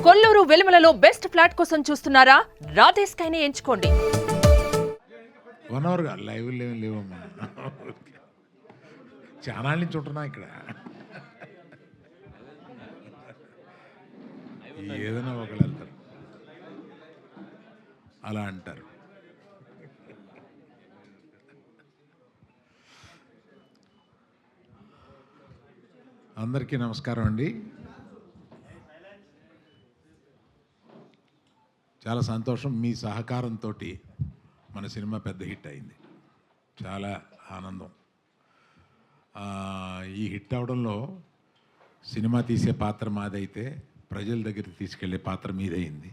Kolluru వెలుమలలో best flat కోసం చూస్తున్నారా? రాధే స్కైనే ఎంచుకోండి. 1 అవర్ లైవ్ లేవమ్మా, చాలా నుంచి ఉంటున్నా ఇక్కడ. ఏదైనా ఒకళ్ళు వెళ్తారు, అలా అంటారు. అందరికీ నమస్కారం అండి. చాలా సంతోషం, మీ సహకారంతో మన సినిమా పెద్ద హిట్ అయింది. చాలా ఆనందం. ఈ హిట్ అవడంలో సినిమా తీసే పాత్ర మాదైతే ప్రజల దగ్గరికి తీసుకెళ్లే పాత్ర మీదయింది.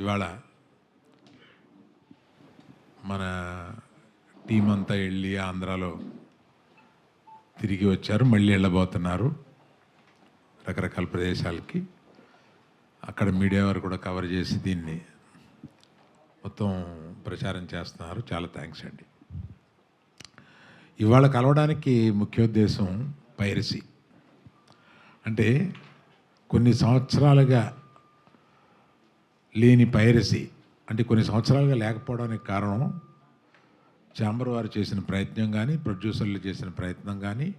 ఇవాళ మన టీం అంతా వెళ్ళి ఆంధ్రాలో తిరిగి వచ్చారు, మళ్ళీ వెళ్ళబోతున్నారు రకరకాల ప్రదేశాలకి. అక్కడ మీడియా వారు కూడా కవర్ చేసి దీన్ని మొత్తం ప్రచారం చేస్తున్నారు. చాలా థ్యాంక్స్ అండి. ఇవాళ కలవడానికి ముఖ్యోద్దేశం పైరసీ. అంటే కొన్ని సంవత్సరాలుగా లేని పైరసీ, అంటే కొన్ని సంవత్సరాలుగా లేకపోవడానికి కారణం ఛాంబర్ వారు చేసిన ప్రయత్నం కానీ, ప్రొడ్యూసర్లు చేసిన ప్రయత్నం కానీ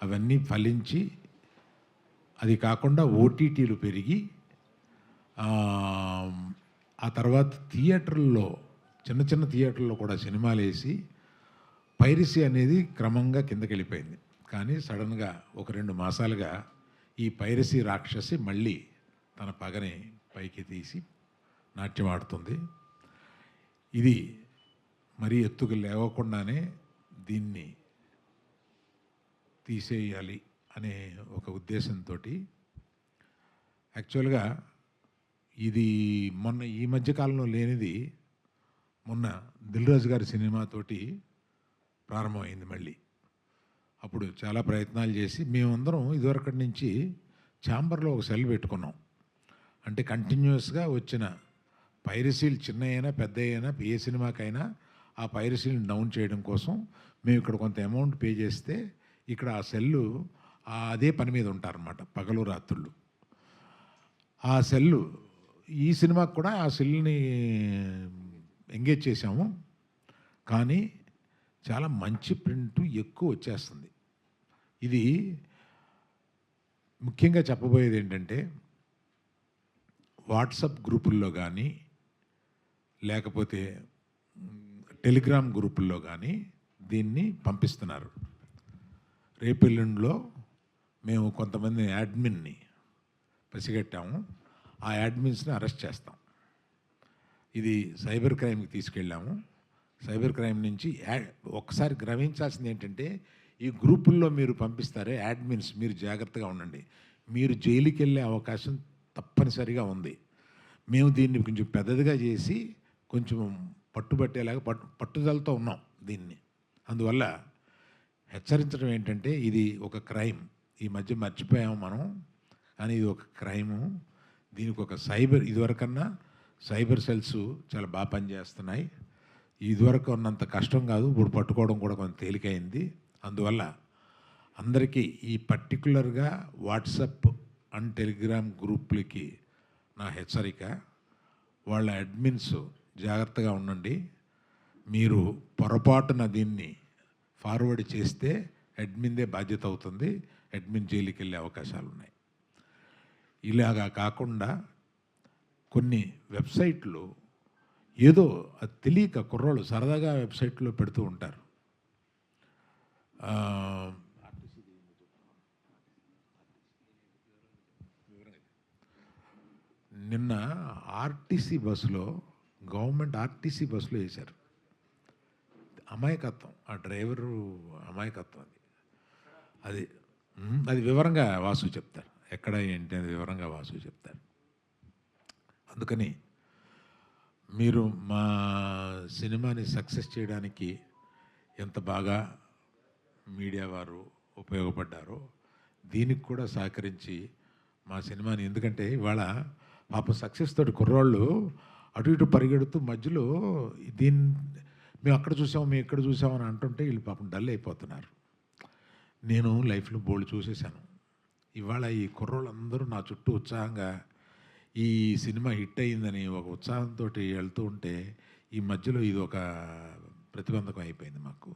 అవన్నీ ఫలించి, అది కాకుండా ఓటీటీలు పెరిగి ఆ తర్వాత థియేటర్లో, చిన్న చిన్న థియేటర్లో కూడా సినిమాలు వేసి పైరసీ అనేది క్రమంగా కిందకి వెళ్ళిపోయింది. కానీ సడన్గా ఒక 2 మాసాలుగా ఈ పైరసీ రాక్షసి మళ్ళీ తన పగని పైకి తీసి నాట్యం ఆడుతుంది. ఇది మరీ ఎత్తుకు లేవకుండానే దీన్ని తీసేయాలి అనే ఒక ఉద్దేశంతో యాక్చువల్గా ఇది మొన్న ఈ మధ్యకాలంలో లేనిది మొన్న దిల్ రాజు గారి సినిమాతోటి ప్రారంభమైంది మళ్ళీ. అప్పుడు చాలా ప్రయత్నాలు చేసి మేమందరం ఇదివరకటి నుంచి ఛాంబర్లో ఒక సెల్ పెట్టుకున్నాం. అంటే కంటిన్యూస్గా వచ్చిన పైరసీలు చిన్న అయినా పెద్ద అయినా ఏ సినిమాకైనా ఆ పైరసీలను డౌన్ చేయడం కోసం మేము ఇక్కడ కొంత అమౌంట్ పే చేస్తే ఇక్కడ ఆ సెల్లు అదే పని మీద ఉంటారన్నమాట, పగలు రాత్రుళ్ళు. ఆ సెల్లు ఈ సినిమాకి కూడా ఆ సెల్ని ఎంగేజ్ చేశాము. కానీ చాలా మంచి ప్రింట్ ఎక్కువ వచ్చేస్తుంది. ఇది ముఖ్యంగా చెప్పబోయేది ఏంటంటే, వాట్సాప్ గ్రూపుల్లో కానీ లేకపోతే టెలిగ్రామ్ గ్రూపుల్లో కానీ దీన్ని పంపిస్తున్నారు. రేపెల్లుండిలో మేము కొంతమంది యాడ్మిన్ని పసిగట్టాము. ఆ యాడ్మిన్స్ని అరెస్ట్ చేస్తాం. ఇది సైబర్ క్రైమ్కి తీసుకెళ్ళాము. సైబర్ క్రైమ్ నుంచి ఒకసారి గ్రహించాల్సింది ఏంటంటే, ఈ గ్రూపుల్లో మీరు పంపిస్తారే యాడ్మిన్స్, మీరు జాగ్రత్తగా ఉండండి. మీరు జైలుకి వెళ్ళే అవకాశం తప్పనిసరిగా ఉంది. మేము దీన్ని కొంచెం పెద్దదిగా చేసి కొంచెం పట్టుబట్టేలాగా పట్టుదలతో ఉన్నాం దీన్ని. అందువల్ల హెచ్చరించడం ఏంటంటే, ఇది ఒక క్రైమ్. ఈ మధ్య మర్చిపోయాము మనం, కానీ ఇది ఒక క్రైము. దీనికి ఒక సైబర్, ఇదివరకన్నా సైబర్ సెల్స్ చాలా బాగా పనిచేస్తున్నాయి. ఇదివరకు ఉన్నంత కష్టం కాదు, ఇప్పుడు పట్టుకోవడం కూడా కొంచెం తేలికైంది. అందువల్ల అందరికీ ఈ పర్టికులర్గా వాట్సాప్ అండ్ టెలిగ్రామ్ గ్రూపులకి నా హెచ్చరిక, వాళ్ళ అడ్మిన్స్ జాగ్రత్తగా ఉండండి. మీరు పొరపాటున దీన్ని ఫార్వర్డ్ చేస్తే అడ్మిన్దే బాధ్యత అవుతుంది. అడ్మిన్ జైలుకి వెళ్ళే అవకాశాలు ఉన్నాయి. ఇలాగా కాకుండా కొన్ని వెబ్సైట్లు ఏదో అది తెలియక కుర్రోళ్ళు సరదాగా వెబ్సైట్లో పెడుతూ ఉంటారు. నిన్న ఆర్టీసీ బస్సులో, గవర్నమెంట్ ఆర్టీసీ బస్సులో వేశారు. అమాయకత్వం, ఆ డ్రైవరు అమాయకత్వం. అది అది వివరంగా వాసు చెప్తారు, ఎక్కడ ఏంటి అది వివరంగా వాసు చెప్తారు. అందుకని మీరు మా సినిమాని సక్సెస్ చేయడానికి ఎంత బాగా మీడియా వారు ఉపయోగపడ్డారో దీనికి కూడా సహకరించి మా సినిమాని, ఎందుకంటే ఇవాళ పాపం సక్సెస్ తోటి కుర్రాళ్ళు అటు ఇటు పరిగెడుతూ మధ్యలో దీన్ని మేము అక్కడ చూసాము, మేము ఇక్కడ చూసామని అంటుంటే వీళ్ళు పాపం డల్ అయిపోతున్నారు. నేను లైఫ్లో బోల్డ్ చూసేశాను. ఇవాళ ఈ కుర్రోళ్ళందరూ నా చుట్టూ ఉత్సాహంగా ఈ సినిమా హిట్ అయిందని ఒక ఉత్సాహంతో వెళ్తూ ఉంటే ఈ మధ్యలో ఇది ఒక ప్రతిబంధకం అయిపోయింది మాకు.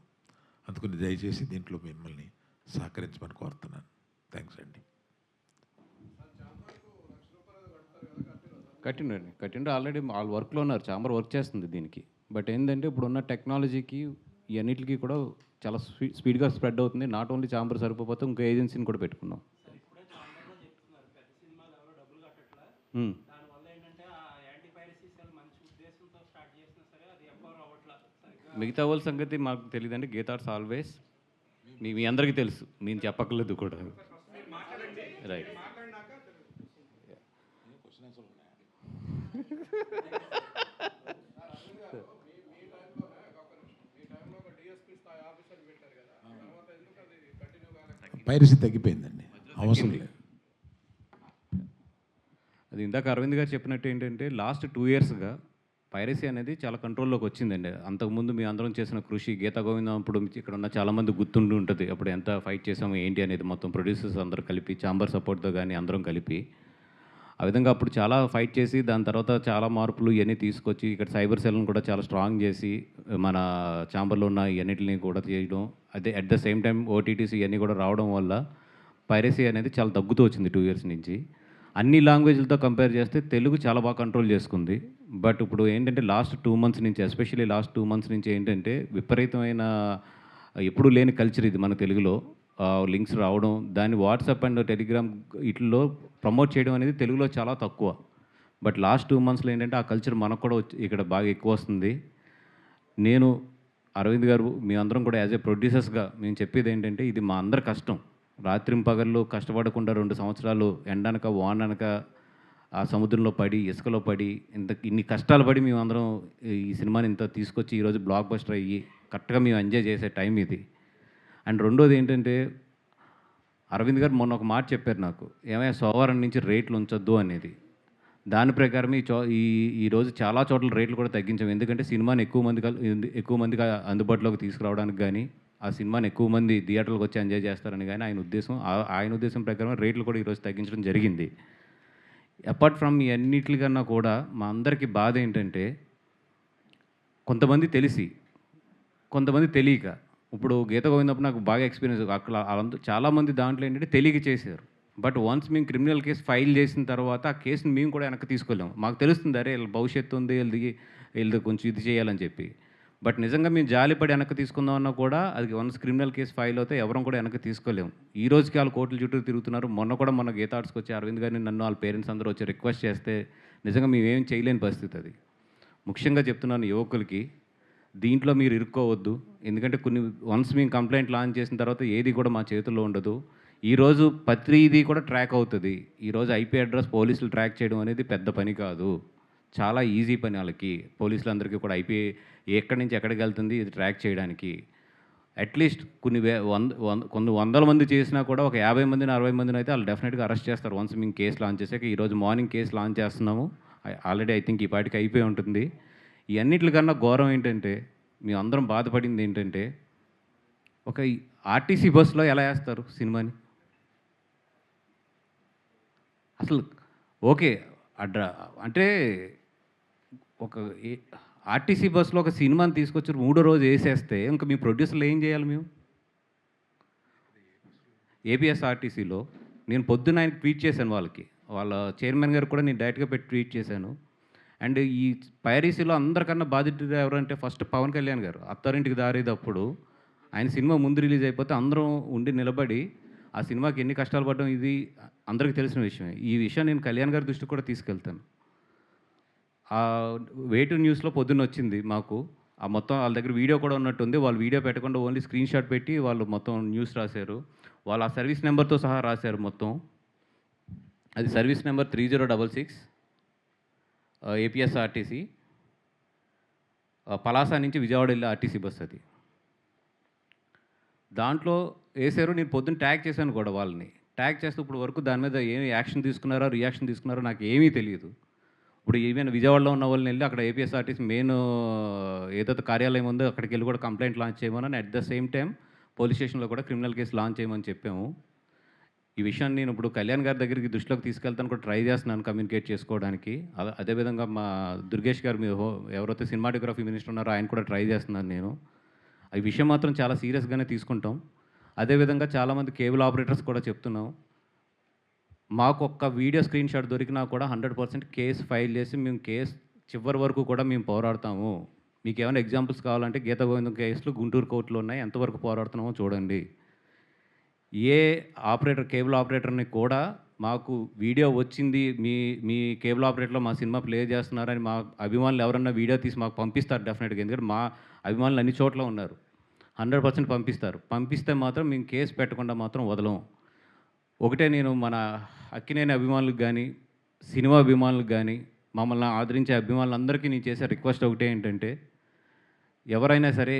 అందుకని దయచేసి దీంట్లో మిమ్మల్ని సహకరించమని కోరుతున్నాను. థ్యాంక్స్ అండి. కట్టిండు ఆల్రెడీ వాళ్ళు వర్క్లో ఉన్నారు, చాంబర్ వర్క్ చేస్తుంది దీనికి. బట్ ఏంటంటే ఇప్పుడున్న టెక్నాలజీకి ఈ అన్నిటికీ కూడా చాలా స్పీడ్గా స్ప్రెడ్ అవుతుంది. నాట్ ఓన్లీ చాంబర్ సరిపోతే ఇంకో ఏజెన్సీని కూడా పెట్టుకున్నాం. మిగతా వాళ్ళ సంగతి మాకు తెలియదండి. గీతార్స్ ఆల్వేస్ మీ అందరికీ తెలుసు, నేను చెప్పక్కర్లేదు కూడా. రైట్. పైరసీ తగ్గిపోయిందండి, అవసరం లేదు. అది ఇందాక అరవింద్ గారు చెప్పినట్టు ఏంటంటే లాస్ట్ 2 ఇయర్స్గా పైరసీ అనేది చాలా కంట్రోల్లోకి వచ్చిందండి. అంతకుముందు మీ అందరం చేసిన కృషి, గీతా గోవిందం అప్పుడు ఇక్కడ ఉన్న చాలామంది గుర్తుండి ఉంటుంది. అప్పుడు ఎంత ఫైట్ చేసాము ఏంటి అనేది మొత్తం ప్రొడ్యూసర్స్ అందరూ కలిపి, చాంబర్ సపోర్ట్తో కానీ అందరం కలిపి ఆ విధంగా అప్పుడు చాలా ఫైట్ చేసి దాని తర్వాత చాలా మార్పులు ఇవన్నీ తీసుకొచ్చి ఇక్కడ సైబర్ సెల్ని కూడా చాలా స్ట్రాంగ్ చేసి మన చాంబర్లో ఉన్న ఇవన్నిటిని కూడా చేయడం, అదే అట్ ద సేమ్ టైం ఓటీటీసీ ఇవన్నీ కూడా రావడం వల్ల పైరసీ అనేది చాలా తగ్గుతూ వచ్చింది 2 ఇయర్స్ నుంచి. అన్ని లాంగ్వేజ్లతో కంపేర్ చేస్తే తెలుగు చాలా బాగా కంట్రోల్ చేసుకుంది. బట్ ఇప్పుడు ఏంటంటే లాస్ట్ 2 మంత్స్ నుంచి, ఎస్పెషల్లీ లాస్ట్ 2 మంత్స్ నుంచి ఏంటంటే విపరీతమైన ఎప్పుడూ లేని కల్చర్ ఇది మన తెలుగులో. లింక్స్ రావడం, దాన్ని వాట్సాప్ అండ్ టెలిగ్రామ్ వీటిల్లో ప్రమోట్ చేయడం అనేది తెలుగులో చాలా తక్కువ. బట్ లాస్ట్ 2 మంత్స్లో ఏంటంటే ఆ కల్చర్ మనకు కూడా ఇక్కడ బాగా ఎక్కువ వస్తుంది. నేను అరవింద్ గారు మీ అందరం కూడా యాజ్ ఏ ప్రొడ్యూసర్స్గా మేము చెప్పేది ఏంటంటే ఇది మా అందరి కష్టం. రాత్రింపగళ్ళు కష్టపడకుండా 2 సంవత్సరాలు ఎండనక వాననక ఆ సముద్రంలో పడి, ఇసుకలో పడి, ఇన్ని కష్టాలు పడి మేమందరం ఈ సినిమాని ఇంత తీసుకొచ్చి ఈరోజు బ్లాక్ బస్టర్ అయ్యి కరెక్ట్గా మేము ఎంజాయ్ చేసే టైం ఇది. అండ్ రెండోది ఏంటంటే అరవింద్ గారు మొన్న ఒక మాట చెప్పారు నాకు, ఏమైనా సోమవారం నుంచి రేట్లు ఉంచొద్దు అనేది. దాని ప్రకారం ఈరోజు చాలా చోట్ల రేట్లు కూడా తగ్గించాం. ఎందుకంటే సినిమాని ఎక్కువ మందికి అందుబాటులోకి తీసుకురావడానికి కానీ, ఆ సినిమాని ఎక్కువ మంది థియేటర్లకు వచ్చి ఎంజాయ్ చేస్తారని కానీ ఆయన ఉద్దేశం ప్రకారం రేట్లు కూడా ఈరోజు తగ్గించడం జరిగింది. అపార్ట్ ఫ్రమ్ ఈ అన్నిటికన్నా కూడా మా అందరికీ బాధ ఏంటంటే కొంతమంది తెలిసి, కొంతమంది తెలియక. ఇప్పుడు గీత గోవిందప్పుడు నాకు బాగా ఎక్స్పీరియన్స్. అక్కడ చాలామంది దాంట్లో ఏంటంటే తెలియక చేశారు. బట్ వన్స్ మేము క్రిమినల్ కేసు ఫైల్ చేసిన తర్వాత ఆ కేసుని మేము కూడా వెనక్కి తీసుకోలేము. మాకు తెలుస్తుంది అరే వీళ్ళ భవిష్యత్తు ఉంది, వీళ్ళది కొంచెం ఇది చేయాలని చెప్పి. బట్ నిజంగా మేము జాలిపడి వెనక్కి తీసుకుందామన్నా కూడా అది వన్స్ క్రిమినల్ కేసు ఫైల్ అవుతే ఎవరం కూడా వెనక్కి తీసుకోలేము. ఈ రోజుకి వాళ్ళు కోర్టుల చుట్టూ తిరుగుతున్నారు. మొన్న కూడా మన గీతా ఆర్ట్స్కి వచ్చి అరవింద్ గారిని నన్ను వాళ్ళ పేరెంట్స్ అందరూ వచ్చి రిక్వెస్ట్ చేస్తే నిజంగా మేమేం చేయలేని పరిస్థితి అది. ముఖ్యంగా చెప్తున్నాను యువకులకి, దీంట్లో మీరు ఇరుక్కోవద్దు. ఎందుకంటే వన్స్ మేము కంప్లైంట్ లాంచ్ చేసిన తర్వాత ఏది కూడా మా చేతుల్లో ఉండదు. ఈరోజు ప్రతిదీ కూడా ట్రాక్ అవుతుంది. ఈరోజు ఐపీ అడ్రస్ పోలీసులు ట్రాక్ చేయడం అనేది పెద్ద పని కాదు, చాలా ఈజీ పని వాళ్ళకి. పోలీసులందరికీ కూడా ఐపీ ఎక్కడి నుంచి ఎక్కడికి వెళ్తుంది ఇది ట్రాక్ చేయడానికి. అట్లీస్ట్ కొన్ని వందల మంది చేసినా కూడా ఒక 50 మందిని 60 మందిని అయితే వాళ్ళు డెఫినెట్గా అరెస్ట్ చేస్తారు వన్స్ మేము కేసు లాంచ్ చేసాక. ఈరోజు మార్నింగ్ కేసు లాంచ్ చేస్తున్నాము. ఆల్రెడీ ఐ థింక్ ఈ పాటికి అయిపోయి ఉంటుంది. ఈ అన్నిటికన్నా ఘోరం ఏంటంటే మేము అందరం బాధపడింది ఏంటంటే ఒక ఆర్టీసీ బస్సులో ఎలా వేస్తారు సినిమాని? అసలు ఓకే అంటే ఒక ఆర్టీసీ బస్సులో ఒక సినిమాని తీసుకొచ్చి 3వ రోజు వేసేస్తే ఇంకా మీ ప్రొడ్యూసర్లు ఏం చేయాలి? మేము ఏపీఎస్ఆర్టీసీలో నేను పొద్దున్న ఆయన ట్వీట్ చేశాను, వాళ్ళ చైర్మన్ గారు కూడా నేను డైరెక్ట్గా పెట్టి ట్వీట్ చేశాను. అండ్ ఈ పైరసీలో అందరికన్నా బాధితుడు ఎవరంటే ఫస్ట్ పవన్ కళ్యాణ్ గారు. అత్తారింటికి దారేటప్పుడు ఆయన సినిమా ముందు రిలీజ్ అయిపోతే అందరం ఉండి నిలబడి ఆ సినిమాకి ఎన్ని కష్టాలు పడడం ఇది అందరికీ తెలిసిన విషయమే. ఈ విషయం నేను కళ్యాణ్ గారి దృష్టికి కూడా తీసుకెళ్తాను. వేటు న్యూస్లో పొద్దున్న వచ్చింది మాకు. ఆ మొత్తం వాళ్ళ దగ్గర వీడియో కూడా ఉన్నట్టుంది. వాళ్ళు వీడియో పెట్టకుండా ఓన్లీ స్క్రీన్ షాట్ పెట్టి వాళ్ళు మొత్తం న్యూస్ రాశారు. వాళ్ళు ఆ సర్వీస్ నెంబర్తో సహా రాశారు మొత్తం. అది సర్వీస్ నెంబర్ 3066 ఏపీఎస్ఆర్టీసీ పలాస నుంచి విజయవాడ వెళ్ళే ఆర్టీసీ బస్ అది. దాంట్లో వేసారు. నేను పొద్దున్న ట్యాగ్ చేశాను కూడా వాళ్ళని. ట్యాగ్ చేస్తూ ఇప్పుడు వరకు దాని మీద ఏమి యాక్షన్ తీసుకున్నారో రియాక్షన్ తీసుకున్నారో నాకు ఏమీ తెలియదు. ఇప్పుడు ఈవెన్ విజయవాడలో ఉన్న వాళ్ళని వెళ్ళి అక్కడ ఏపీఎస్ఆర్టీసీ మెయిన్ ఏదైతే కార్యాలయం ఉందో అక్కడికి వెళ్ళి కూడా కంప్లైంట్ లాంచ్ చేయమని, at the same time police స్టేషన్లో కూడా క్రిమినల్ కేసు లాంచ్ చేయమని చెప్పాము. ఈ విషయాన్ని నేను ఇప్పుడు కళ్యాణ్ గారి దగ్గరికి దృష్టిలోకి తీసుకెళ్తాను కూడా ట్రై చేస్తున్నాను కమ్యూనికేట్ చేసుకోవడానికి. అదేవిధంగా మా దుర్గేష్ గారు ఎవరైతే సినిమాటోగ్రఫీ మినిస్టర్ ఉన్నారో ఆయన కూడా ట్రై చేస్తున్నాను నేను. ఈ విషయం మాత్రం చాలా సీరియస్గానే తీసుకుంటాం. అదేవిధంగా చాలామంది కేబుల్ ఆపరేటర్స్ కూడా చెప్తున్నాం, మాకు ఒక్క వీడియో స్క్రీన్ షాట్ దొరికినా కూడా 100% కేసు ఫైల్ చేసి మేము కేసు చివరి వరకు కూడా మేము పోరాడతాము. మీకు ఏమైనా ఎగ్జాంపుల్స్ కావాలంటే గీత గోవిందం కేసులు గుంటూరు కోర్టులో ఉన్నాయి, ఎంతవరకు పోరాడుతున్నామో చూడండి. ఏ ఆపరేటర్ కేబుల్ ఆపరేటర్ని కూడా మాకు వీడియో వచ్చింది, మీ కేబుల్ ఆపరేటర్లో మా సినిమా ప్లే చేస్తున్నారని మా అభిమానులు ఎవరన్నా వీడియో తీసి మాకు పంపిస్తారు డెఫినెట్గా. ఎందుకంటే మా అభిమానులు అన్ని చోట్ల ఉన్నారు, 100% పంపిస్తారు. పంపిస్తే మాత్రం మేము కేసు పెట్టకుండా మాత్రం వదలం. ఒకటే నేను మన అక్కినేని అభిమానులకు కానీ, సినిమా అభిమానులకు కానీ, మమ్మల్ని ఆదరించే అభిమానులందరికీ నేను చేసే రిక్వెస్ట్ ఒకటే ఏంటంటే, ఎవరైనా సరే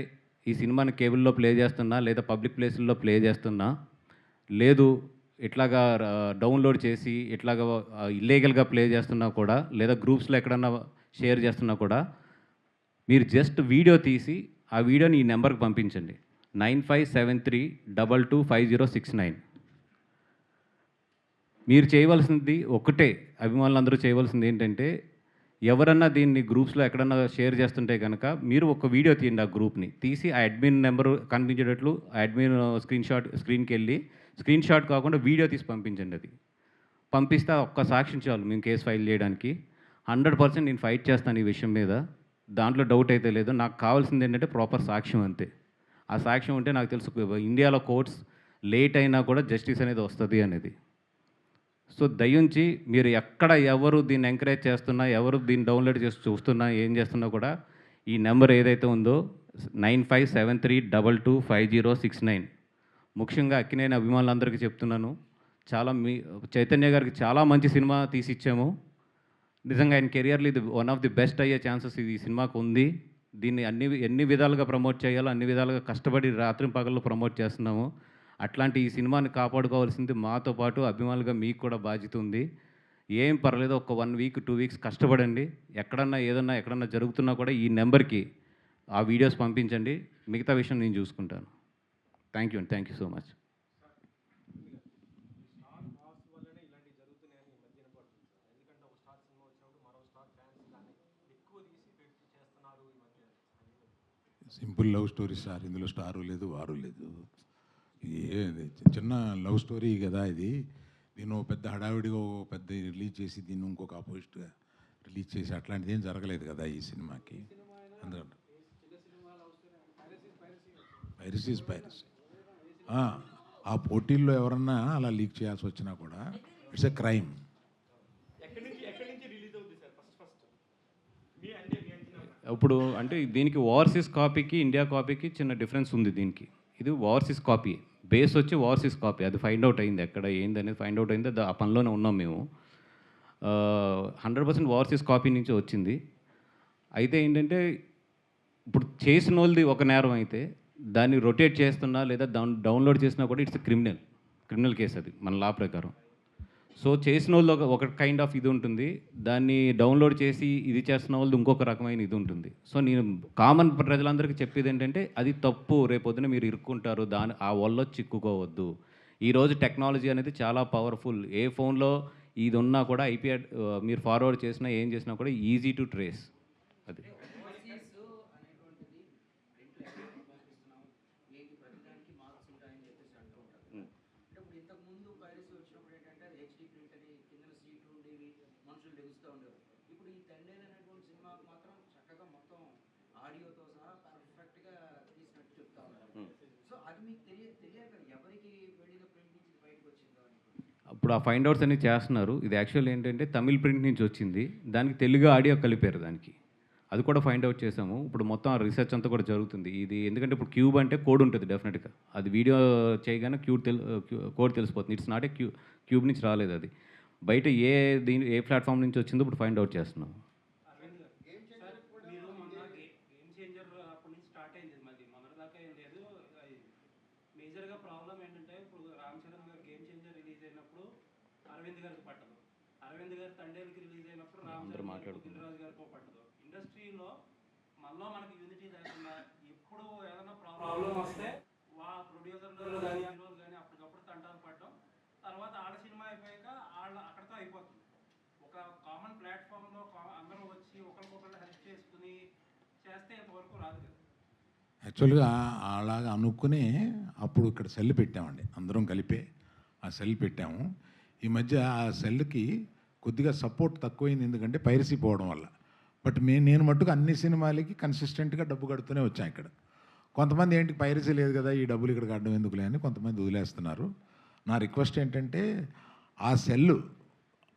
ఈ సినిమాని కేబుల్లో ప్లే చేస్తున్నా లేదా పబ్లిక్ ప్లేసుల్లో ప్లే చేస్తున్నా, లేదు ఇట్లాగా డౌన్లోడ్ చేసి ఇట్లాగా ఇల్లీగల్గా ప్లే చేస్తున్నా కూడా, లేదా గ్రూప్స్లో ఎక్కడన్నా షేర్ చేస్తున్నా కూడా, మీరు జస్ట్ వీడియో తీసి ఆ వీడియోని ఈ నెంబర్కి పంపించండి, 9573225069. మీరు చేయవలసింది ఒకటే, అభిమానులందరూ చేయవలసింది ఏంటంటే, ఎవరన్నా దీన్ని గ్రూప్స్లో ఎక్కడన్నా షేర్ చేస్తుంటే కనుక మీరు ఒక వీడియో తీయండి, ఆ గ్రూప్ని తీసి ఆ అడ్మిన్ నెంబరు కనిపించేటట్లు ఆ అడ్మిన్ స్క్రీన్కి వెళ్ళి స్క్రీన్ షాట్ కాకుండా వీడియో తీసి పంపించండి. అది పంపిస్తే ఒక్క సాక్ష్యం చాలు మేము కేసు ఫైల్ చేయడానికి. 100% నేను ఫైట్ చేస్తాను ఈ విషయం మీద, దాంట్లో డౌట్ అయితే లేదు. నాకు కావాల్సింది ఏంటంటే ప్రాపర్ సాక్ష్యం అంతే. ఆ సాక్ష్యం ఉంటే నాకు తెలుసు ఇండియాలో కోర్ట్స్ లేట్ అయినా కూడా జస్టిస్ అనేది వస్తుంది అనేది. సో దయించి మీరు ఎక్కడ ఎవరు దీన్ని ఎంకరేజ్ చేస్తున్నా, ఎవరు దీన్ని డౌన్లోడ్ చేసి చూస్తున్నా, ఏం చేస్తున్నా కూడా ఈ నెంబర్ ఏదైతే ఉందో 9573225069, ముఖ్యంగా అక్కినేని అభిమానులందరికీ చెప్తున్నాను. చైతన్య గారికి చాలా మంచి సినిమా తీసిచ్చాము. నిజంగా ఆయన కెరియర్లో ఇది వన్ ఆఫ్ ది బెస్ట్ అయ్యే ఛాన్సెస్ ఈ సినిమాకు ఉంది. దీన్ని ఎన్ని విధాలుగా ప్రమోట్ చేయాలో అన్ని విధాలుగా కష్టపడి రాత్రి పగళ్ళు ప్రమోట్ చేస్తున్నాము. అట్లాంటి ఈ సినిమాని కాపాడుకోవాల్సింది మాతో పాటు అభిమానులుగా మీకు కూడా బాధ్యత ఉంది. ఏం పర్లేదు, ఒక 1 వీక్ 2 వీక్స్ కష్టపడండి. ఎక్కడన్నా జరుగుతున్నా కూడా ఈ నెంబర్కి ఆ వీడియోస్ పంపించండి. మిగతా విషయం నేను చూసుకుంటాను. థ్యాంక్ యూ అండి, thank you so much. Simple love story sir, ఇందులో స్టారు లేదు, వారు లేదు. ఇది చిన్న లవ్ స్టోరీ కదా ఇది. దీన్ని పెద్ద హడావిడిగా పెద్ద రిలీజ్ చేసి దీన్ని ఇంకొక ఆపోజిట్గా రిలీజ్ చేసి అట్లాంటిది ఏం జరగలేదు కదా ఈ సినిమాకి. అందుకంటే పైరసీ ఇస్ పైరసీ. ఆ పోటీల్లో ఎవరన్నా అలా లీక్ చేయాల్సి వచ్చినా కూడా ఇట్స్ ఎ క్రైమ్. ఇప్పుడు అంటే దీనికి ఓవర్సీస్ కాపీకి ఇండియా కాపీకి చిన్న డిఫరెన్స్ ఉంది. దీనికి ఇది ఓవర్సీస్ కాపీ, బేస్ వచ్చి ఓవర్సీస్ కాపీ. అది ఫైండ్ అవుట్ అయింది, ఎక్కడ ఏంది అనేది ఫైండ్ అవుట్ అయింది. ఆ పనిలోనే ఉన్నాం మేము. 100% ఓవర్సీస్ కాపీ నుంచి వచ్చింది. అయితే ఏంటంటే ఇప్పుడు చేసిన వాళ్ళది ఒక నేరం అయితే దాన్ని రొటేట్ చేస్తున్నా లేదా డౌన్లోడ్ చేసినా కూడా ఇట్స్ క్రిమినల్ కేసు అది మన లా ప్రకారం. సో చేసిన వాళ్ళు ఒక కైండ్ ఆఫ్ ఇది ఉంటుంది, దాన్ని డౌన్లోడ్ చేసి ఇది చేస్తున్న వాళ్ళు ఇంకొక రకమైన ఇది ఉంటుంది. సో నేను కామన్ ప్రజలందరికీ చెప్పేది ఏంటంటే అది తప్పు, రేపొద్దున మీరు ఇరుక్కుంటారు, ఆ వల్ల చిక్కుకోవద్దు. ఈరోజు టెక్నాలజీ అనేది చాలా పవర్ఫుల్. ఏ ఫోన్లో ఇది ఉన్నా కూడా ఐపీ మీరు ఫార్వర్డ్ చేసినా ఏం చేసినా కూడా ఈజీ టు ట్రేస్. అది ఇప్పుడు ఆ ఫైండ్ అవుట్స్ అన్ని చేస్తున్నారు. ఇది యాక్చువల్ ఏంటంటే తమిళ్ ప్రింట్ నుంచి వచ్చింది, దానికి తెలుగు ఆడియో కలిపారు దానికి. అది కూడా ఫైండ్ అవుట్ చేసాము. ఇప్పుడు మొత్తం ఆ రీసెర్చ్ అంతా కూడా జరుగుతుంది. ఇది ఎందుకంటే ఇప్పుడు క్యూబ్ అంటే కోడ్ ఉంటుంది డెఫినెట్గా. అది వీడియో చేయగానే కోడ్ తెలిసిపోతుంది. ఇట్స్ నాట్ ఏ క్యూబ్ నుంచి రాలేదు, అది బయట ఏ ప్లాట్ఫామ్ నుంచి వచ్చిందో ఇప్పుడు ఫైండ్ అవుట్ చేస్తున్నాం. మేజర్గా ప్రాబ్లం ఏంటంటే ఇప్పుడు రామ్ చరణ్ గారు గేమ్ చేంజర్ రిలీజ్ అయినప్పుడు అరవింద్ గారికి పట్టదు, అరవింద్ గారు తండేలకి రిలీజ్ అయినప్పుడు రామ్ చరణ్ రాజు గారికి పట్టదు. ఇండస్ట్రీలో మళ్ళీ మనకి యూనిటీ లేకుండా ఎప్పుడు ఏదైనా ప్రాబ్లం వస్తే ప్రొడ్యూసర్లు కానీ హీరోలు కానీ అప్పటికప్పుడు తంటాలు పడడం, తర్వాత ఆడ సినిమా అయిపోయాక అక్కడితో అయిపోతుంది. ఒక కామన్ ప్లాట్ఫామ్లో అందరూ వచ్చి ఒకరికొకరు హెల్ప్ చేసుకుని చేస్తే ఇంతవరకు రాదు కదా. యాక్చువల్గా అలాగా అనుకునే అప్పుడు ఇక్కడ సెల్ పెట్టామండి, అందరం కలిపే ఆ సెల్ పెట్టాము. ఈ మధ్య ఆ సెల్కి కొద్దిగా సపోర్ట్ తక్కువైంది, ఎందుకంటే పైరసీ పోవడం వల్ల. బట్ నేను మట్టుకు అన్ని సినిమాలకి కన్సిస్టెంట్గా డబ్బు కడుతూనే వచ్చాను ఇక్కడ. కొంతమంది ఏంటి పైరసీ లేదు కదా, ఈ డబ్బులు ఇక్కడ కట్టడం ఎందుకులే అని కొంతమంది వదిలేస్తున్నారు. నా రిక్వెస్ట్ ఏంటంటే ఆ సెల్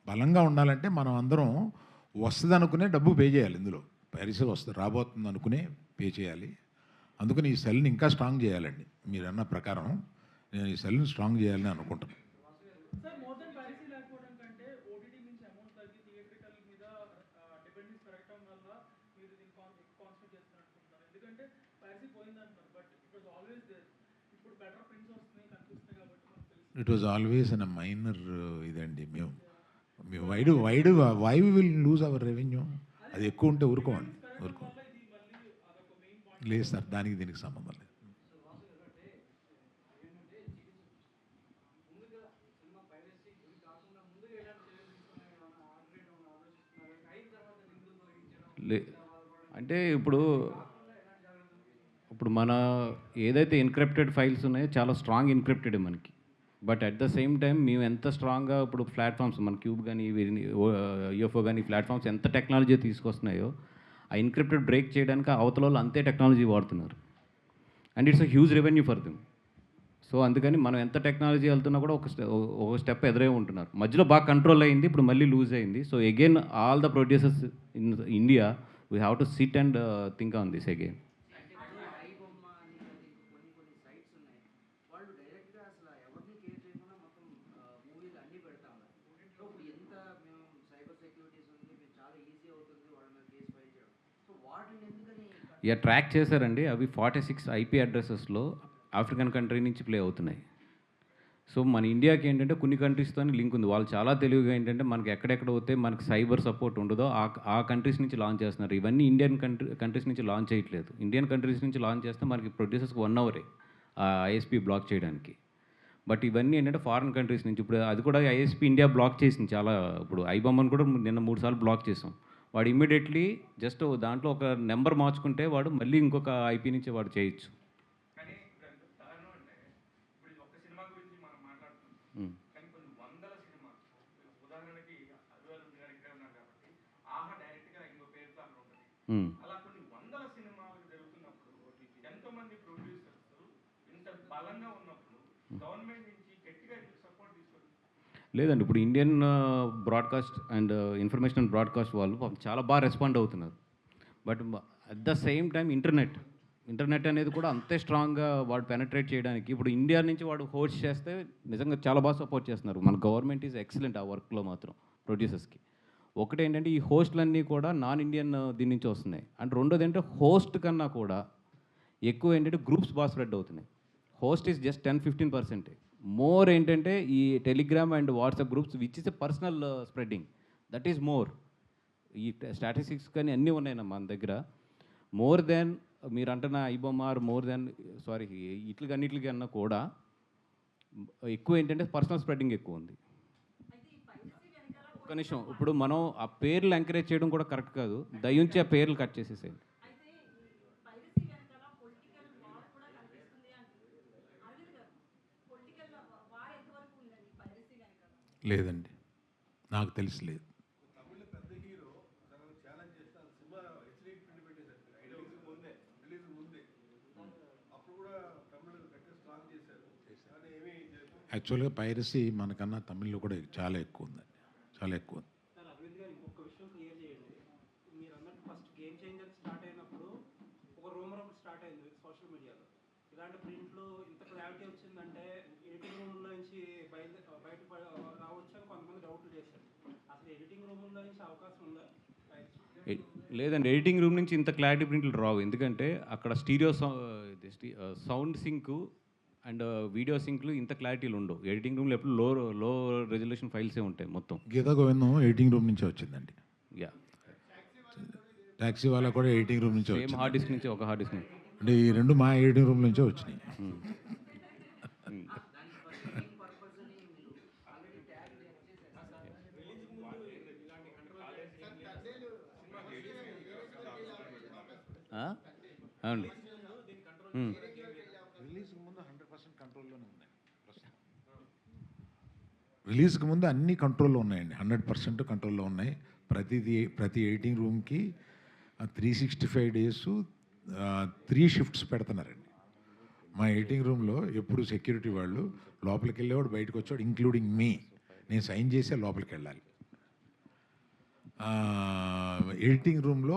బలంగా ఉండాలంటే మనం అందరం వస్తుంది అనుకునే డబ్బు పే చేయాలి. ఇందులో పైరసీ వస్తుంది రాబోతుంది అనుకునే పే చేయాలి. అందుకని ఈ సెల్ని ఇంకా స్ట్రాంగ్ చేయాలండి. మీరు అన్న ప్రకారం నేను ఈ సెల్ని స్ట్రాంగ్ చేయాలని అనుకుంటున్నాను. సార్, మోర్ దెన్ పైరసీ లేకపోవడం కంటే ఓటీటీ నుంచి అమౌంట్ తగ్గి థియేట్రికల్ మీద డిపెండెన్స్ పెరగడం వల్ల మీరు దీన్ని కాన్సన్ట్రేట్ చేస్తున్నట్టుకుంటున్నారు. ఎందుకంటే పైరసీ పోయిందంటున్నారు, but it was always there. ఇప్పుడు బెటర్ ప్రింట్స్ వస్తున్నాయి, కనిపిస్తున్నాయి కాబట్టి మనకు తెలుసు. It was always an minor ఇదండి. మేము we will lose our revenue. అది ఎక్కువ ఉంటే ఊరుకోండి. లేదు సార్, దానికి దీనికి సంబంధం లేదు. అంటే ఇప్పుడు మన ఏదైతే ఎన్క్రిప్టెడ్ ఫైల్స్ ఉన్నాయో చాలా స్ట్రాంగ్ ఎన్క్రిప్టెడ్ మనకి. But at the same time మేము ఎంత స్ట్రాంగ్గా ఇప్పుడు ప్లాట్ఫామ్స్ మన క్యూబ్ కానీ యూఎఫ్ఓ కానీ ప్లాట్ఫామ్స్ ఎంత టెక్నాలజీ తీసుకొస్తున్నాయో ఆ ఎన్క్రిప్టెడ్ బ్రేక్ చేయడానికి అవతల వాళ్ళు అంతే టెక్నాలజీ వాడుతున్నారు. And it's a huge revenue for them. So అందుకని మనం ఎంత టెక్నాలజీ వెళ్తున్నా కూడా ఒక స్టెప్ ఎదురే ఉంటున్నారు. మధ్యలో బాగా కంట్రోల్ అయింది, ఇప్పుడు మళ్ళీ లూజ్ అయింది. So again all the producers in India we have to SIT and think on this again. ఇక ట్రాక్ చేశారండి. అవి 46 IP అడ్రసెస్లో ఆఫ్రికన్ కంట్రీ నుంచి ప్లే అవుతున్నాయి. సో మన ఇండియాకి ఏంటంటే కొన్ని కంట్రీస్తో లింక్ ఉంది. వాళ్ళు చాలా తెలివిగా ఏంటంటే మనకి ఎక్కడెక్కడ పోతే మనకి సైబర్ సపోర్ట్ ఉండదో ఆ కంట్రీస్ నుంచి లాంచ్ చేస్తున్నారు. ఇవన్నీ ఇండియన్ కంట్రీస్ నుంచి లాంచ్ చేయట్లేదు. ఇండియన్ కంట్రీస్ నుంచి లాంచ్ చేస్తే మనకి ప్రొడ్యూసర్స్కి 1 అవరే ISP బ్లాక్ చేయడానికి. బట్ ఇవన్నీ ఏంటంటే ఫారిన్ కంట్రీస్ నుంచి. ఇప్పుడు అది కూడా ISP ఇండియా బ్లాక్ చేసింది చాలా. ఇప్పుడు ఐబొమ్మను కూడా నిన్న 3 సార్లు బ్లాక్ చేసాం. వాడు ఇమ్మీడియట్లీ జస్ట్ దాంట్లో ఒక నెంబర్ మార్చుకుంటే వాడు మళ్ళీ ఇంకొక IP నుంచి వాడు చేయొచ్చు. కానీ దారుణం అంటే ఇప్పుడు ఇది ఒక్క సినిమా గురించి మనం మాట్లాడుతున్నాం, కానీ కొన్ని వందల సినిమా, ఉదాహరణకి అల్లు గారు ఇక్కడే ఉన్నారు కాబట్టి ఆహా డైరెక్ట్గా ఇంకో పేరుతో అక్కడ ఉంటుంది. అలా కొన్ని వందల సినిమాలు జరుగుతున్నప్పుడు ఎంతోమంది ప్రొడ్యూసర్స్ ఇంత బలంగా ఉన్నప్పుడు గవర్నమెంట్ నుంచి గట్టిగా సపోర్ట్ తీసుకోవాలి. లేదండి, ఇప్పుడు Indian broadcast and information broadcast వాళ్ళు చాలా బాగా రెస్పాండ్ అవుతున్నారు. But at the same time internet అనేది కూడా అంతే స్ట్రాంగ్గా వాడు పెనట్రేట్ చేయడానికి ఇప్పుడు ఇండియా నుంచి వాడు హోస్ట్ చేస్తే నిజంగా చాలా బాగా సపోర్ట్ చేస్తున్నారు. మన గవర్నమెంట్ ఈజ్ ఎక్సలెంట్ ఆ వర్క్లో మాత్రం ప్రొడ్యూసర్స్కి. ఒకటి ఏంటంటే ఈ హోస్ట్లన్నీ కూడా నాన్ ఇండియన్ దీని నుంచి వస్తున్నాయి. అండ్ రెండోది ఏంటంటే హోస్ట్ కన్నా కూడా ఎక్కువ ఏంటంటే గ్రూప్స్ బాగా స్ప్రెడ్ అవుతున్నాయి. Host is just 10-15%. మోర్ ఏంటంటే ఈ Telegram and WhatsApp groups which is a personal spreading, that is more. ఈ స్టాటిస్టిక్స్ కానీ అన్నీ ఉన్నాయన్న మన దగ్గర. మోర్ దెన్ మీరు అంటున్న ఐబొమ్మార్ మోర్ దెన్ అన్నిటికి అన్నా కూడా ఎక్కువ ఏంటంటే పర్సనల్ స్ప్రెడ్డింగ్ ఎక్కువ ఉంది. ఒక్క నిమిషం, ఇప్పుడు మనం ఆ పేర్లు ఎంకరేజ్ చేయడం కూడా కరెక్ట్ కాదు. దయించి ఆ పేర్లు కట్ చేసేసేయండి. లేదండి, నాకు తెలిసి లేదు. యాక్చువల్గా పైరసీ మనకన్నా తమిళ్లో కూడా చాలా ఎక్కువ ఉందండి, చాలా ఎక్కువ ఉంది. సార్, అరవింద్ గారు ఇంకొక విషయం క్లియర్ చేయండి. మీరు అన్నట్టు ఫస్ట్ గేమ్ చేంజర్ స్టార్ట్ అయినప్పుడు ఒక రూమర్ ఒకటి స్టార్ట్ అయింది సోషల్ మీడియాలో. ఇలాంటి ప్రింట్లు ఇంత క్లారిటీ వచ్చిందంటే ఎడిటింగ్ రూమ్లో నుంచి బయట రావచ్చు అని కొంతమంది డౌట్లు చేశారు. అసలు ఎడిటింగ్ రూమ్లో నుంచి అవకాశం ఉందా? లేదండి, ఎడిటింగ్ రూమ్ నుంచి ఇంత క్లారిటీ ప్రింట్లు రావు. ఎందుకంటే అక్కడ stereo sound sync and video సింక్లు ఇంత క్లారిటీలు ఉండవు. ఎడిటింగ్ రూమ్లో ఎప్పుడు లో రెజల్యూషన్ ఫైల్సే ఉంటాయి మొత్తం. గీతా గోవిందం ఎడిటింగ్ రూమ్ నుంచే వచ్చిందండి. యా, ట్యాక్సీ వాళ్ళ కూడా ఎడిటింగ్ రూమ్ నుంచే సేమ్ వచ్చింది. హార్డ్ డిస్క్ నుంచి ఒక హార్డ్ డిస్క్ నుంచి. అంటే ఈ రెండు మా ఎడిటింగ్ రూమ్ నుంచే వచ్చినాయి. అవునండి. రిలీజ్కి ముందు 100% కంట్రోల్లోనే ఉన్నాయి ప్రస్తుతం. రిలీజ్కి ముందు అన్ని కంట్రోల్లో ఉన్నాయండి, 100% కంట్రోల్లో ఉన్నాయి. ప్రతి ఎడిటింగ్ రూమ్కి 365 డేస్ 3 షిఫ్ట్స్ పెడుతున్నారండి. మా ఎడిటింగ్ రూమ్లో ఎప్పుడు సెక్యూరిటీ వాళ్ళు లోపలికి వెళ్ళేవాడు బయటకు వచ్చాడు, ఇంక్లూడింగ్ మీ. నేను సైన్ చేసే లోపలికి వెళ్ళాలి. ఎడిటింగ్ రూమ్లో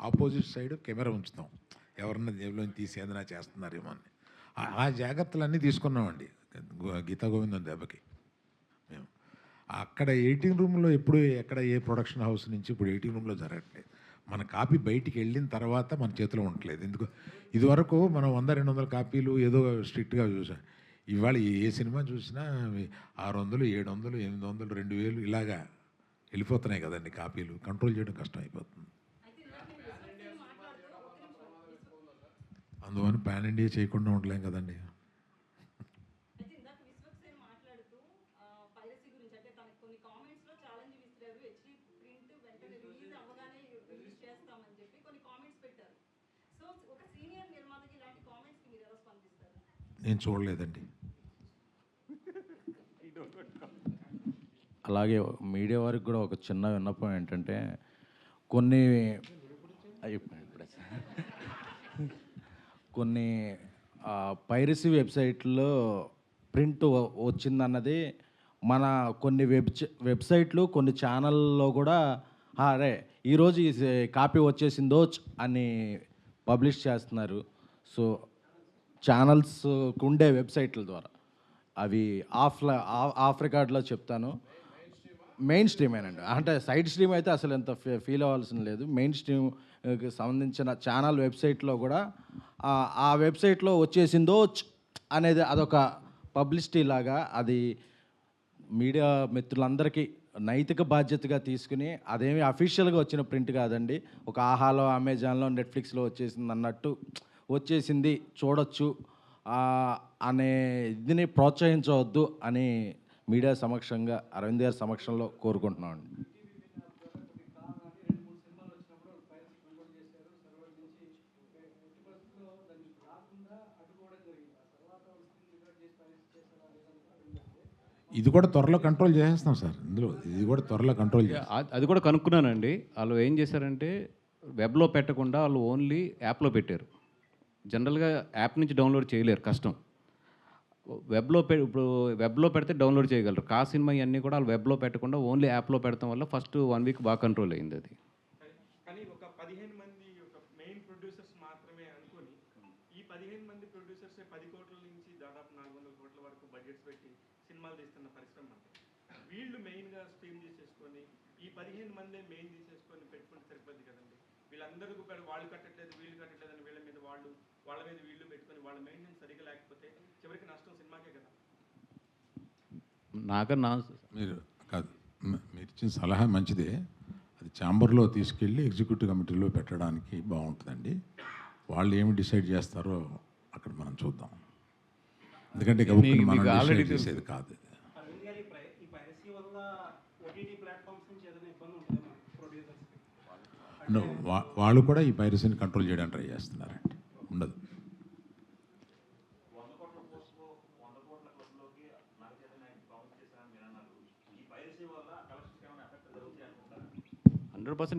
ఆపోజిట్ సైడ్ కెమెరా ఉంచుతాం, ఎవరన్నా జేబులో తీసి ఏదైనా చేస్తున్నారేమో అని. ఆ జాగ్రత్తలన్నీ తీసుకున్నామండి గీతా గోవిందం దెబ్బకి. మేము అక్కడ ఎడిటింగ్ రూమ్లో ఎప్పుడు ఎక్కడ ఏ ప్రొడక్షన్ హౌస్ నుంచి ఇప్పుడు ఎడిటింగ్ రూమ్లో జరగట్లేదు. మన కాపీ బయటికి వెళ్ళిన తర్వాత మన చేతిలో ఉండట్లేదు. ఎందుకు ఇదివరకు మనం 100-200 కాపీలు ఏదో స్ట్రిక్ట్గా చూసాం. ఇవాళ ఏ సినిమా చూసినా 600, 700, 800, 2000 ఇలాగా వెళ్ళిపోతున్నాయి కదండి కాపీలు. కంట్రోల్ చేయడం కష్టం అయిపోతుంది. అందువల్ల పాన్ ఇండియా చేయకుండా ఉండలేం కదండి. నేను చూడలేదండి. అలాగే మీడియా వారికి కూడా ఒక చిన్న విన్నపం ఏంటంటే, కొన్ని కొన్ని పైరసీ వెబ్సైట్లో ప్రింట్ వచ్చిందన్నది మన కొన్ని వెబ్సైట్లు కొన్ని ఛానల్లో కూడా అరే ఈరోజు ఈ కాపీ వచ్చేసిందో అని పబ్లిష్ చేస్తున్నారు. సో ఛానల్స్కు ఉండే వెబ్సైట్ల ద్వారా అవి ఆఫ్ రికార్డ్లో చెప్తాను, మెయిన్ స్ట్రీమేనండి. అంటే సైడ్ స్ట్రీమ్ అయితే అసలు ఎంత ఫీల్ అవ్వాల్సిన లేదు. మెయిన్ స్ట్రీమ్కి సంబంధించిన ఛానల్ వెబ్సైట్లో కూడా ఆ వెబ్సైట్లో వచ్చేసిందో అనేది అదొక పబ్లిసిటీ లాగా, అది మీడియా మిత్రులందరికీ నైతిక బాధ్యతగా తీసుకుని, అదేమి అఫీషియల్గా వచ్చిన ప్రింట్ కాదండి, ఒక ఆహాలో అమెజాన్లో నెట్ఫ్లిక్స్లో వచ్చేసింది అన్నట్టు వచ్చేసింది చూడొచ్చు అనే ఇదిని ప్రోత్సహించవద్దు అని మీడియా సమక్షంగా అరవింద్ గారి సమక్షంలో కోరుకుంటున్నామండి. ఇది కూడా త్వరలో కంట్రోల్ చేసేస్తాం సార్. ఇది కూడా త్వరలో కంట్రోల్ అది కూడా కనుక్కున్నానండి. వాళ్ళు ఏం చేశారంటే వెబ్లో పెట్టకుండా వాళ్ళు ఓన్లీ యాప్లో పెట్టారు. జనరల్గా యాప్ నుంచి డౌన్లోడ్ చేయలేరు, కష్టం. ఇప్పుడు వెబ్లో పెడితే డౌన్లోడ్ చేయగలరు. సినిమా ఇవన్నీ కూడా వాళ్ళు వెబ్లో పెట్టకుండా ఓన్లీ యాప్లో పెడతాం వల్ల ఫస్ట్ 1 వీక్ బాగా కంట్రోల్ అయింది అది. కానీ ఒక 15 మంది ఒక మెయిన్ ప్రొడ్యూసర్స్ మాత్రమే అనుకొని, ఈ 15 మంది ప్రొడ్యూసర్స్ 10 కోట్ల నుంచి దాదాపు 400 కోట్ల వరకు బడ్జెట్స్ పెట్టి సినిమాలు తీస్తున్న పరిశ్రమ. వీళ్ళు మెయిన్గా స్ట్రీమ్ చేసేసుకొని ఈ 15 మందే మెయిన్ తీసేసుకొని పెట్టుకుంటే సరిపోద్ది కదండి. వీళ్ళందరూ వాళ్ళు కట్టట్లేదు వీళ్ళు కట్టట్లేదు అని వీళ్ళ మీద వీళ్ళు పెట్టుకొని వాళ్ళ మెయింటెనెన్స్ సరిగ్గా లేకపోతే చివరికి నష్టం సినిమాకే కదా. మీరు కాదు, మీరు ఇచ్చిన సలహా మంచిదే. అది ఛాంబర్లో తీసుకెళ్ళి ఎగ్జిక్యూటివ్ కమిటీలో పెట్టడానికి బాగుంటుందండి. వాళ్ళు ఏమి డిసైడ్ చేస్తారో అక్కడ మనం చూద్దాం. ఎందుకంటే ఆల్రెడీ చేసేది కాదు. ఈ పైరసీ వల్ల ఓటీటీ ప్లాట్ఫామ్స్ నుంచి ఏదైనా ఇబ్బంది ఉంటుందా ప్రొడ్యూసర్స్కి? వాళ్ళు కూడా ఈ పైరసీని కంట్రోల్ చేయడానికి ట్రై చేస్తున్నారండి. ఉండదు.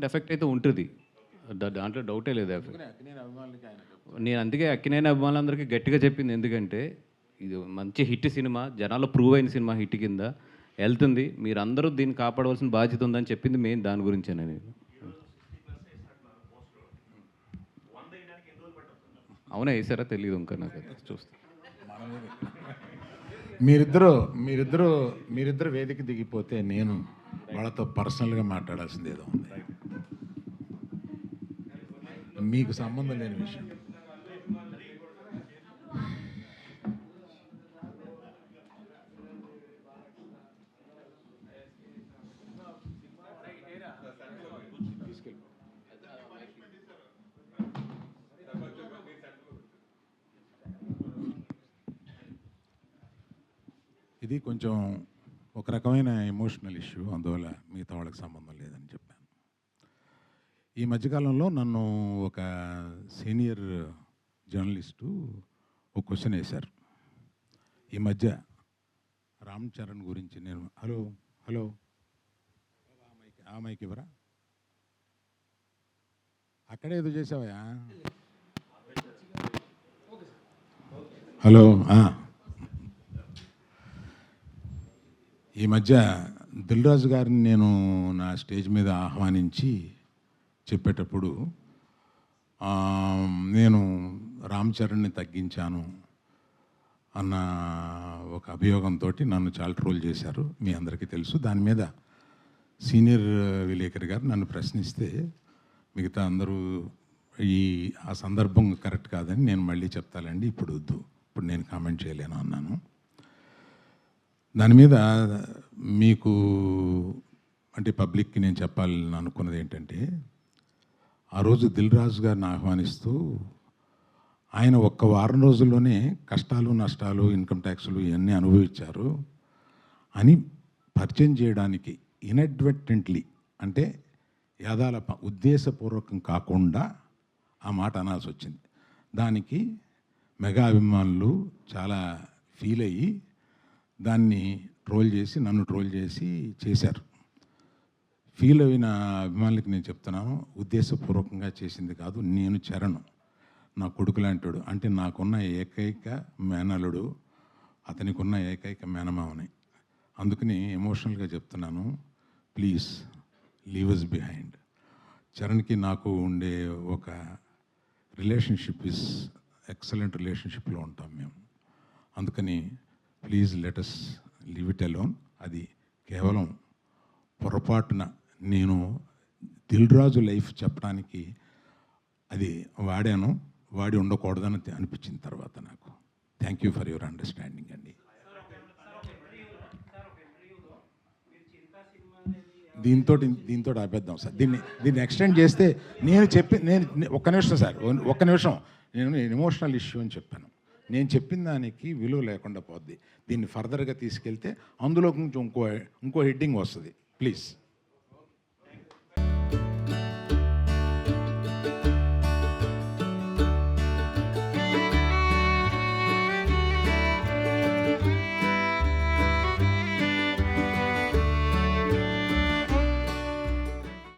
ఎఫెక్ట్ అయితే ఉంటుంది, దాంట్లో డౌటే లేదు. నేను అందుకే అక్కినేని అభిమానులందరికీ గట్టిగా చెప్పింది, ఎందుకంటే ఇది మంచి హిట్ సినిమా, జనాల్లో ప్రూవ్ అయిన సినిమా, హిట్ కింద వెళ్తుంది, మీరందరూ దీన్ని కాపాడవలసిన బాధ్యత ఉందని చెప్పింది మెయిన్ దాని గురించేనే. నేను అవునా వేసారా తెలియదు ఇంకా నాకు, చూస్తా. మీరిద్దరు వేదిక దిగిపోతే నేను వాళ్ళతో పర్సనల్గా మాట్లాడాల్సింది ఏదో ఉంది, మీకు సంబంధం లేని విషయం. ఇది కొంచెం ఒక రకమైన ఎమోషనల్ ఇష్యూ, అందువల్ల మిగతా వాళ్ళకి సంబంధం లేదని చెప్పాను. ఈ మధ్యకాలంలో నన్ను ఒక సీనియర్ జర్నలిస్టు ఒక క్వశ్చన్ వేశారు. ఈ మధ్య రామ్ చరణ్ గురించి నేను హలో హలో ఆ మైక్ ఇవ్వరా, అక్కడే ఏదో చేసావా? హలో. ఈ మధ్య దిల్ రాజు గారిని నేను నా స్టేజ్ మీద ఆహ్వానించి చెప్పేటప్పుడు నేను రామ్ చరణ్ని తగ్గించాను అన్న ఒక అభియోగంతో నన్ను చాలా ట్రోల్ చేశారు, మీ అందరికీ తెలుసు. దాని మీద సీనియర్ విలేకరి గారు నన్ను ప్రశ్నిస్తే మిగతా అందరూ ఆ సందర్భం కరెక్ట్ కాదని నేను మళ్ళీ చెప్తానండి, ఇప్పుడు వద్దు, ఇప్పుడు నేను కామెంట్ చేయలేను అన్నాను. దాని మీద మీకు అంటే పబ్లిక్కి నేను చెప్పాలని అనుకున్నది ఏంటంటే, ఆ రోజు దిల్ రాజు గారిని ఆహ్వానిస్తూ ఆయన ఒక్క వారం రోజుల్లోనే కష్టాలు నష్టాలు ఇన్కమ్ ట్యాక్స్లు ఇవన్నీ అనుభవించారు అని పరిచయం చేయడానికి ఇన్అడ్వర్టెంట్లీ అంటే యాదాల ఉద్దేశపూర్వకం కాకుండా ఆ మాట అనాల్సి వచ్చింది. దానికి మెగా అభిమానులు చాలా ఫీల్ అయ్యి దాన్ని ట్రోల్ చేసి నన్ను ట్రోల్ చేసి చేశారు. ఫీల్ అయిన అభిమానులకి నేను చెప్తున్నాను, ఉద్దేశపూర్వకంగా చేసింది కాదు. నేను చరణ్ నా కొడుకు లాంటాడు, అంటే నాకున్న ఏకైక మేనలుడు, అతనికి ఉన్న ఏకైక మేనమావని. అందుకని ఎమోషనల్గా చెప్తున్నాను, ప్లీజ్ లీవ్ అస్ బిహైండ్. చరణ్కి నాకు ఉండే ఒక రిలేషన్షిప్ ఇస్ ఎక్సలెంట్ రిలేషన్షిప్లో ఉంటాం మేము. అందుకని please let us leave it alone. అది కేవలం పొరపాటున నేను దిల్ రాజు లైఫ్ చెప్పడానికి అది వాడి ఉండకూడదని అనిపించిన తర్వాత నాకు. Thank you for your understanding అండి. దీంతో ఆపేద్దాం సార్. దీన్ని ఎక్స్టెండ్ చేస్తే నేను ఒక్క నిమిషం సార్, ఒక్క నిమిషం. నేను ఎమోషనల్ ఇష్యూ అని చెప్పాను. నేను చెప్పిన దానికి విలువ లేకుండా పోద్ది. దీన్ని ఫర్దర్గా తీసుకెళ్తే అందులో కొంచెం ఇంకో హెడ్డింగ్ వస్తుంది. ప్లీజ్.